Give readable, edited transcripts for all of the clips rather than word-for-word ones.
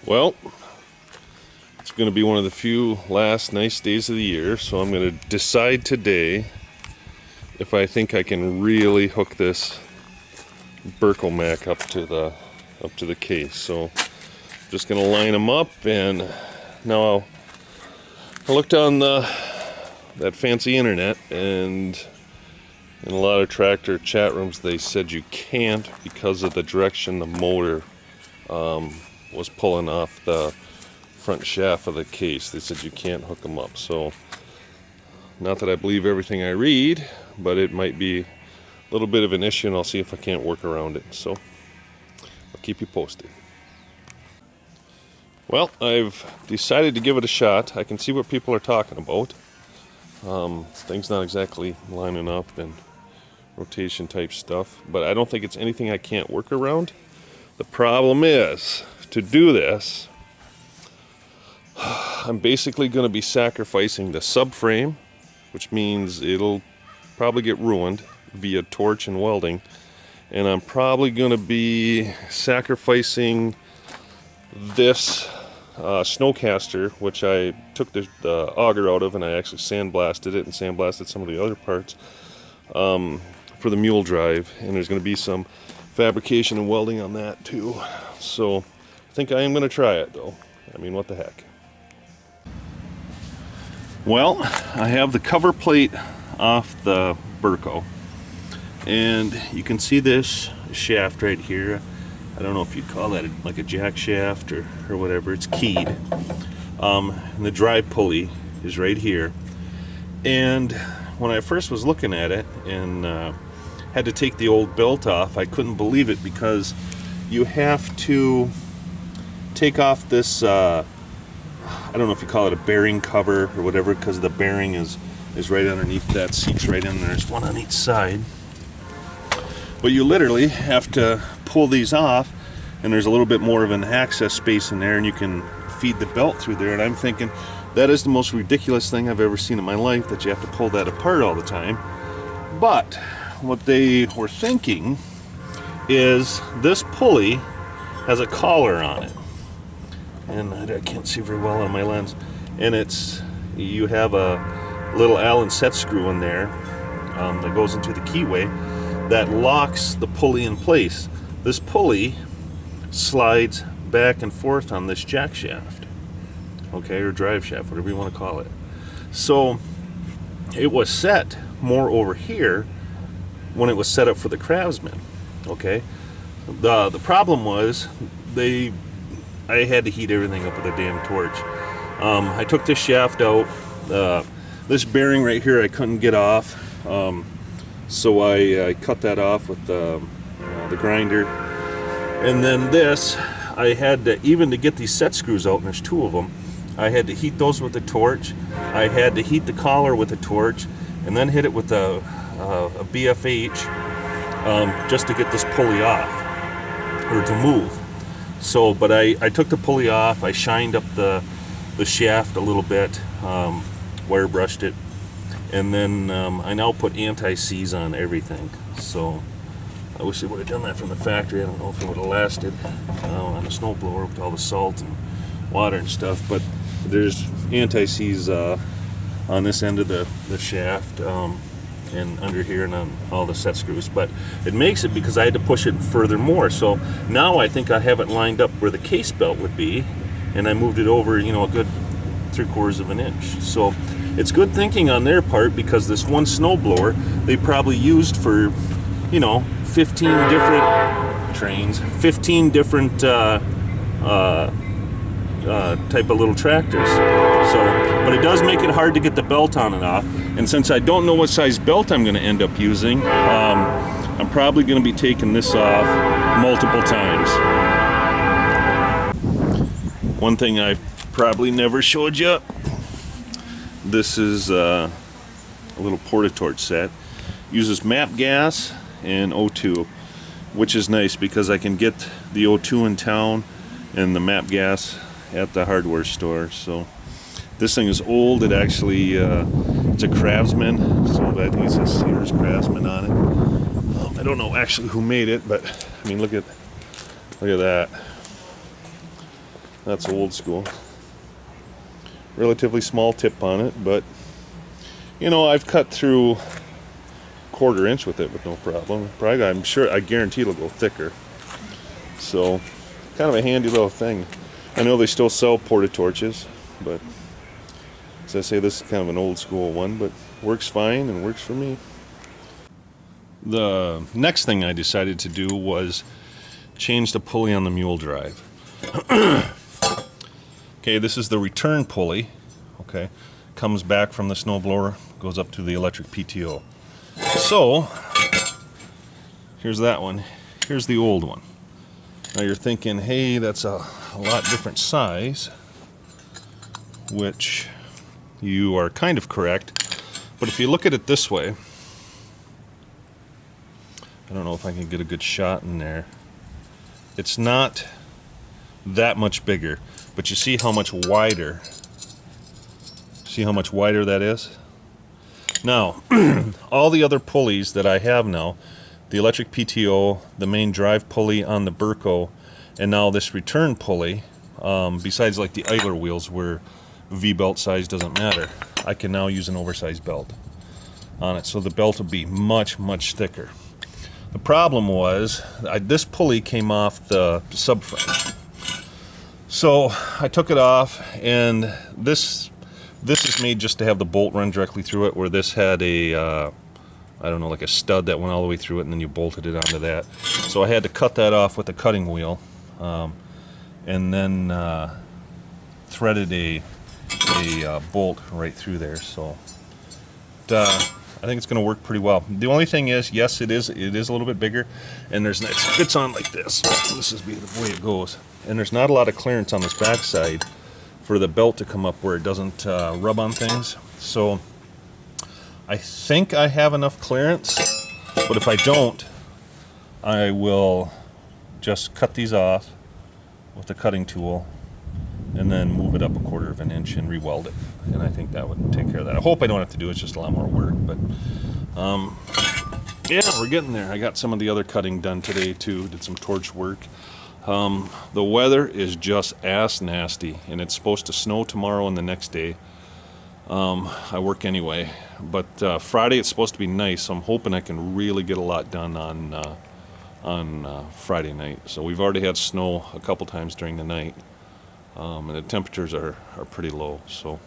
Well, it's going to be one of the few last nice days of the year, so I'm going to decide today if I think I can really hook this Bercomac up to the case. So I'm just going to line them up, and now I looked on that fancy internet, and in a lot of tractor chat rooms they said you can't because of the direction the motor was pulling off the front shaft of the case. They said you can't hook them up. So not that I believe everything I read, but it might be a little bit of an issue, and I'll see if I can't work around it. So I'll keep you posted. Well, I've decided to give it a shot. I can see what people are talking about. Things not exactly lining up and rotation type stuff, but I don't think it's anything I can't work around. The problem is, to do this, I'm basically going to be sacrificing the subframe, which means it'll probably get ruined via torch and welding, and I'm probably going to be sacrificing this snowcaster, which I took the auger out of, and I actually sandblasted it and sandblasted some of the other parts for the Mule drive, and there's going to be some fabrication and welding on that too. So I think I am going to try it though. I mean, what the heck. Well, I have the cover plate off the Berco, and you can see this shaft right here. I don't know if you'd call that like a jack shaft or whatever. It's keyed. And the drive pulley is right here. And when I first was looking at it and had to take the old belt off, I couldn't believe it, because you have to take off this, I don't know if you call it a bearing cover or whatever, because the bearing is right underneath that seat's right in there. There's one on each side. But you literally have to pull these off, and there's a little bit more of an access space in there, and you can feed the belt through there. And I'm thinking, that is the most ridiculous thing I've ever seen in my life, that you have to pull that apart all the time. But what they were thinking is this pulley has a collar on it, and I can't see very well on my lens, and you have a little Allen set screw in there that goes into the keyway that locks the pulley in place. This pulley slides back and forth on this jack shaft, okay, or drive shaft, whatever you want to call it. So it was set more over here when it was set up for the Craftsman, okay. The problem was I had to heat everything up with a damn torch. I took this shaft out. This bearing right here I couldn't get off, so I cut that off with the grinder. And then this, I had to, even to get these set screws out, and there's two of them, I had to heat those with a torch. I had to heat the collar with a torch, and then hit it with a BFH just to get this pulley off, or to move. So, but I took the pulley off, I shined up the shaft a little bit, wire brushed it, and then I now put anti-seize on everything. So I wish they would have done that from the factory. I don't know if it would have lasted on a snowblower with all the salt and water and stuff, but there's anti-seize on this end of the shaft, and under here, and on all the set screws. But it makes it, because I had to push it further more. So now I think I have it lined up where the case belt would be, and I moved it over, a good 3/4 of an inch. So it's good thinking on their part, because this one snowblower they probably used for 15 different trains, 15 different type of little tractors. So, but it does make it hard to get the belt on and off. And since I don't know what size belt I'm going to end up using, I'm probably going to be taking this off multiple times. One thing I probably never showed you, this is a little Porta Torch set. Uses MAP gas and O2, which is nice because I can get the O2 in town and the MAP gas at the hardware store. So this thing is old. It actually it's a Craftsman, so I think it says Sears Craftsman on it. I don't know actually who made it, but I mean, look at that. That's old school. Relatively small tip on it, but you know, I've cut through 1/4 inch with it with no problem. Probably, I'm sure, I guarantee it'll go thicker. So, kind of a handy little thing. I know they still sell Porta Torches, but as I say, this is kind of an old school one, but works fine and works for me. The next thing I decided to do was change the pulley on the Mule drive. Okay, this is the return pulley. Okay, comes back from the snowblower, goes up to the electric PTO. So, here's that one. Here's the old one. Now you're thinking, hey, that's a lot different size, which you are kind of correct. But if you look at it this way, I don't know if I can get a good shot in there. It's not that much bigger, but you see how much wider. See how much wider that is? Now, all the other pulleys that I have now, the electric PTO, the main drive pulley on the Berco, and now this return pulley, besides like the idler wheels where V-belt size doesn't matter, I can now use an oversized belt on it, so the belt will be much, much thicker. The problem was, this pulley came off the subframe. So I took it off, and this is made just to have the bolt run directly through it, where this had a, I don't know, like a stud that went all the way through it, and then you bolted it onto that. So I had to cut that off with a cutting wheel, and then threaded a bolt right through there. So I think it's going to work pretty well. The only thing is, yes, it is a little bit bigger, and it fits on like this. This is the way it goes, and there's not a lot of clearance on this backside for the belt to come up where it doesn't rub on things. So I think I have enough clearance, but if I don't, I will just cut these off with the cutting tool and then move it up 1/4 inch and re-weld it, and I think that would take care of that. I hope I don't have to do it. It's just a lot more work, but yeah, we're getting there. I got some of the other cutting done today too, did some torch work. The weather is just ass nasty, and it's supposed to snow tomorrow and the next day. I work anyway, but Friday it's supposed to be nice, so I'm hoping I can really get a lot done on Friday night. So we've already had snow a couple times during the night, and the temperatures are pretty low. So,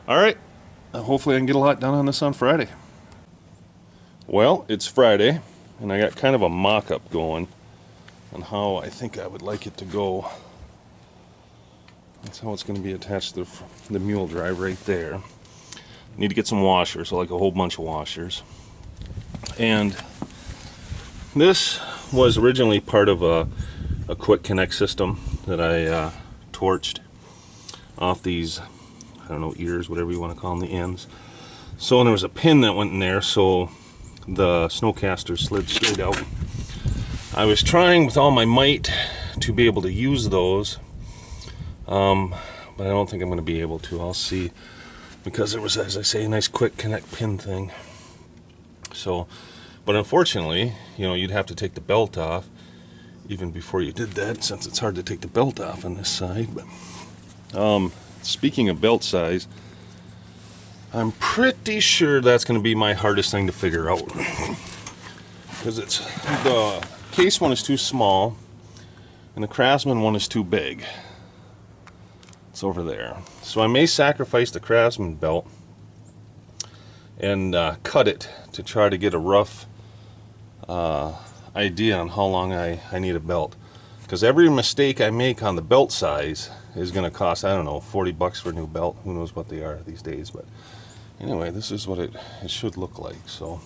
all right, hopefully I can get a lot done on this on Friday. Well, it's Friday, and I got kind of a mock-up going on how I think I would like it to go. That's how it's going to be attached to the Mule drive right there. Need to get some washers, so like a whole bunch of washers. And this was originally part of a quick connect system that I torched off these, I don't know, ears, whatever you want to call them, the ends. So there was a pin that went in there, so the snowcaster slid straight out. I was trying with all my might to be able to use those, but I don't think I'm going to be able to. I'll see, because there was, as I say, a nice quick connect pin thing. So, but unfortunately, you know, you'd have to take the belt off even before you did that, since it's hard to take the belt off on this side. But speaking of belt size, I'm pretty sure that's going to be my hardest thing to figure out, because it's the case one is too small and the Craftsman one is too big. It's over there. So I may sacrifice the Craftsman belt and cut it to try to get a rough idea on how long I need a belt, because every mistake I make on the belt size is going to cost, I don't know, 40 bucks for a new belt. Who knows what they are these days, but anyway, this is what it should look like. So